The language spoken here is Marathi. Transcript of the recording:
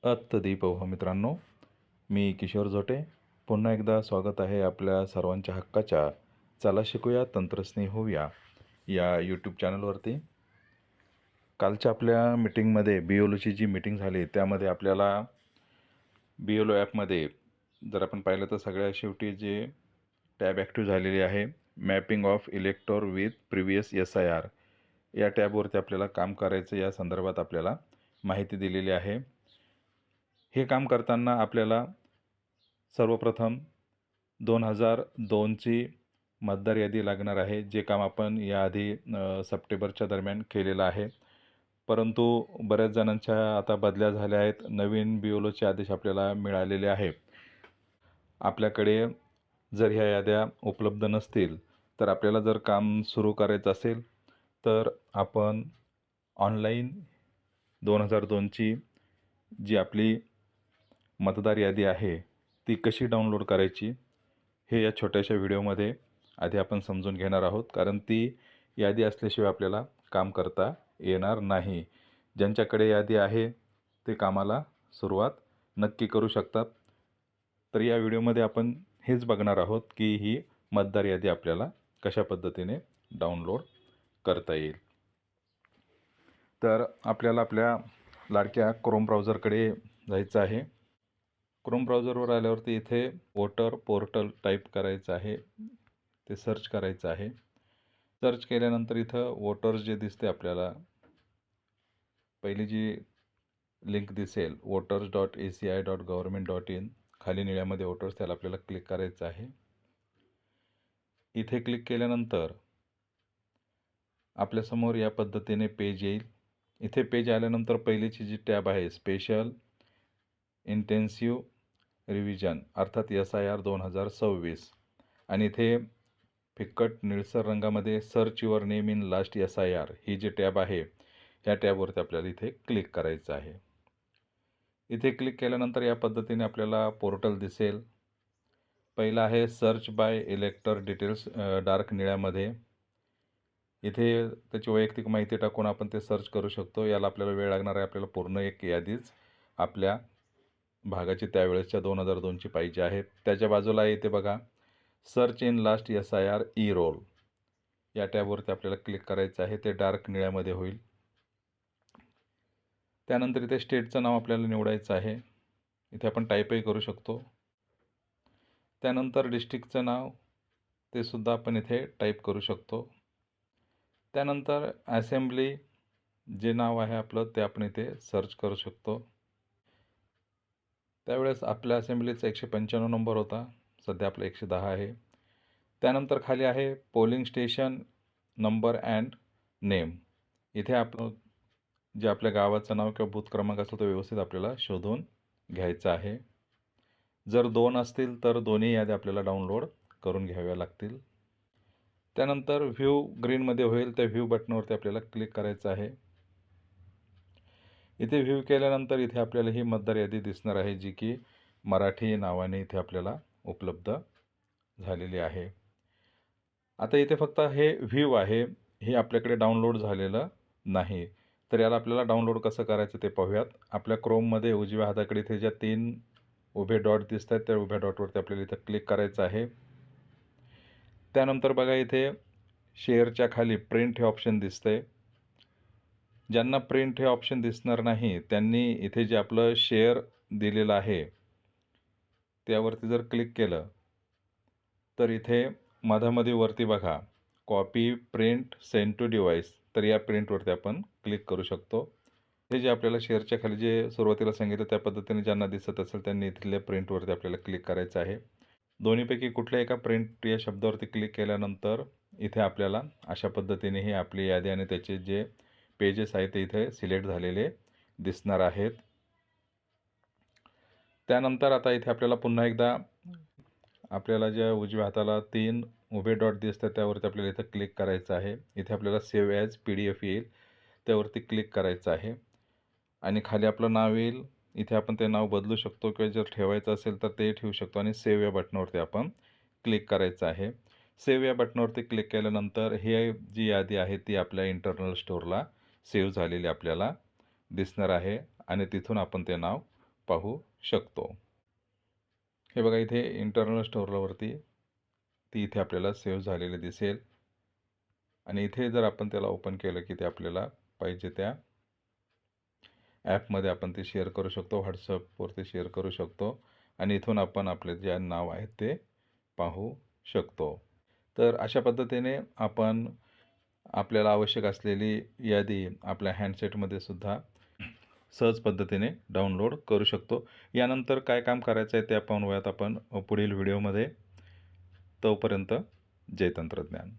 अत्तदीपव मित्रांनो, मी किशोर जोटे. पुन्हा एकदा स्वागत आहे आपल्या सर्वांच्या हक्काच्या चला शिकूया तंत्रस्नेही होऊया या यूट्यूब चॅनलवरती. कालच्या आपल्या मीटिंगमध्ये BLOची जी मीटिंग झाली त्यामध्ये आपल्याला BLO ॲपमध्ये जर आपण पाहिलं तर सगळ्यात शेवटी जे टॅब ॲक्टिव्ह झालेली आहे, mapping of elector with previous SIR या टॅबवरती आपल्याला काम करायचं. या संदर्भात आपल्याला माहिती दिलेली आहे. हे काम करताना आपल्याला सर्वप्रथम 2002ची मतदार यादी लागणार आहे, जे काम आपण याआधी सप्टेंबरच्या दरम्यान केलेलं आहे. परंतु बऱ्याच जणांच्या आता बदल्या झाल्या आहेत. नवीन BLOचे आदेश आपल्याला मिळालेले आहे. आपल्याकडे जर ह्या याद्या उपलब्ध नसतील तर आपल्याला जर काम सुरू करायचं असेल तर आपण ऑनलाईन 2002ची जी आपली मतदार यादी आहे ती कशी डाउनलोड करायची हे या छोट्याशा व्हिडिओमध्ये आधी आपण समजून घेणार आहोत. कारण ती यादी असल्याशिवाय आपल्याला काम करता येणार नाही. ज्यांच्याकडे यादी आहे ते कामाला सुरुवात नक्की करू शकतात. तर या व्हिडिओमध्ये आपण हेच बघणार आहोत की ही मतदार यादी आपल्याला कशा पद्धतीने डाउनलोड करता येईल. तर आपल्याला आपल्या लाडक्या क्रोम ब्राउझरकडे जायचं आहे. क्रोम ब्राउझरवर आल्यावरती इथे वोटर पोर्टल टाईप करायचं आहे, ते सर्च करायचं आहे. सर्च केल्यानंतर इथं वोटर्स जे दिसते आपल्याला, पहिली जी लिंक दिसेल voters.aci.government.in, खाली निळ्यामध्ये वोटर्स, त्याला आपल्याला क्लिक करायचं आहे. इथे क्लिक केल्यानंतर आपल्यासमोर या पद्धतीने पेज येईल. इथे पेज आल्यानंतर पहिलीची जी टॅब आहे स्पेशल इंटेन्सिव्ह रिव्हिजन अर्थात SIR 2026, आणि इथे फिक्कट निळसर रंगामध्ये search your name in last SIR ही जी टॅब आहे या टॅबवरती आपल्याला इथे क्लिक करायचं आहे. इथे क्लिक केल्यानंतर या पद्धतीने आपल्याला पोर्टल दिसेल. पहिला आहे search by elector details, dark निळ्यामध्ये. इथे त्याची वैयक्तिक माहिती टाकून आपण ते सर्च करू शकतो. याला आपल्याला वेळ लागणार आहे. आपल्याला पूर्ण एक यादीच आपल्या भागाची त्यावेळेसच्या 2002ची पाहिजे आहे. त्याच्या बाजूला इथे बघा सर्च इन लास्ट SIR E-रोल या टॅबवरती आपल्याला क्लिक करायचं आहे. ते डार्क निळ्यामध्ये होईल. त्यानंतर इथे स्टेटचं नाव आपल्याला निवडायचं आहे. इथे आपण टाईपही करू शकतो. त्यानंतर डिस्ट्रिक्टचं नाव ते सुद्धा आपण इथे टाईप करू शकतो. त्यानंतर असेंब्ली जे नाव आहे आपलं ते आपण इथे सर्च करू शकतो. त्यावेळेस आपल्या असेंब्लीचा 195 नंबर होता, सध्या आपला 110 आहे. त्यानंतर खाली आहे polling station number and name. इथे आपण जे आपल्या गावाचं नाव किंवा बूथ क्रमांक असेल तो व्यवस्थित आपल्याला शोधून घ्यायचा आहे. जर 2 असतील तर दोन्ही याद्या आपल्याला डाउनलोड करून घ्याव्या लागतील. त्यानंतर व्ह्यू ग्रीनमध्ये होईल, त्या व्ह्यू बटनावरती आपल्याला क्लिक करायचं आहे. इथे व्ह्यू केल्यानंतर इथे आपल्याला ही मतदार यादी दिसणार आहे, जी की मराठी नावाने इथे आपल्याला उपलब्ध झालेली आहे. आता इथे फक्त हे व्ह्यू आहे, हे आपल्याकडे डाउनलोड झालेलं नाही. तर याला आपल्याला डाउनलोड कसं करायचं ते पाहूयात. आपल्या क्रोममध्ये उजव्या हाताकडे इथे ज्या 3 उभे डॉट दिसत आहेत त्या उभ्या डॉटवरती आपल्याला इथं क्लिक करायचं आहे. त्यानंतर बघा इथे शेअरच्या खाली प्रिंट हे ऑप्शन दिसतंय. ज्यांना प्रिंट हे ऑप्शन दिसणार नाही त्यांनी इथे जे आपलं शेअर दिलेलं आहे त्यावरती जर क्लिक केलं तर इथे मधामध्ये वरती बघा copy print send to device, तर या प्रिंटवरती आपण क्लिक करू शकतो. हे जे आपल्याला शेअरच्या खाली जे सुरुवातीला सांगितलं त्या पद्धतीने ज्यांना दिसत असेल त्यांनी इथल्या प्रिंटवरती आपल्याला क्लिक करायचं आहे. दोन्हीपैकी कुठल्या एका प्रिंट या शब्दावरती क्लिक केल्यानंतर इथे आपल्याला अशा पद्धतीने ही आपली यादी आणि त्याचे जे पेजेस आहेत ते इथे सिलेक्ट झालेले दिसणार आहेत. त्यानंतर आता इथे आपल्याला पुन्हा एकदा आपल्याला ज्या उजव्या हाताला 3 उभे डॉट दिसतात त्यावरती आपल्याला इथं क्लिक करायचं आहे. इथे आपल्याला सेव्ह ॲज PDF येईल, त्यावरती क्लिक करायचं आहे आणि खाली आपलं नाव येईल. इथे आपण ते नाव बदलू शकतो किंवा जर ठेवायचं असेल तर ते ठेवू शकतो आणि सेव्ह या बटनावरती आपण क्लिक करायचं आहे. सेव्ह या बटनावरती क्लिक केल्यानंतर ही जी यादी आहे ती आपल्या इंटरनल स्टोअरला सेव्ह झालेली आपल्याला दिसणार आहे आणि तिथून आपण ते नाव पाहू शकतो. हे बघा इथे इंटरनल स्टोअरवरती ती इथे आपल्याला सेव्ह झालेली दिसेल आणि इथे जर आपण त्याला ओपन केलं की ते आपल्याला पाहिजे त्या ॲपमध्ये आपण ते शेअर करू शकतो. WhatsAppवरती शेअर करू शकतो आणि इथून आपण आपले जे नाव आहे ते पाहू शकतो. तर अशा पद्धतीने आपण आपल्याला आवश्यक असलेली यादी आपल्या हँडसेटमध्ये सुद्धा सहज पद्धतीने डाउनलोड करू शकतो. यानंतर काय काम करायचं आहे ते पाहूयात आपण पुढील व्हिडिओमध्ये. तोपर्यंत जय तंत्रज्ञान.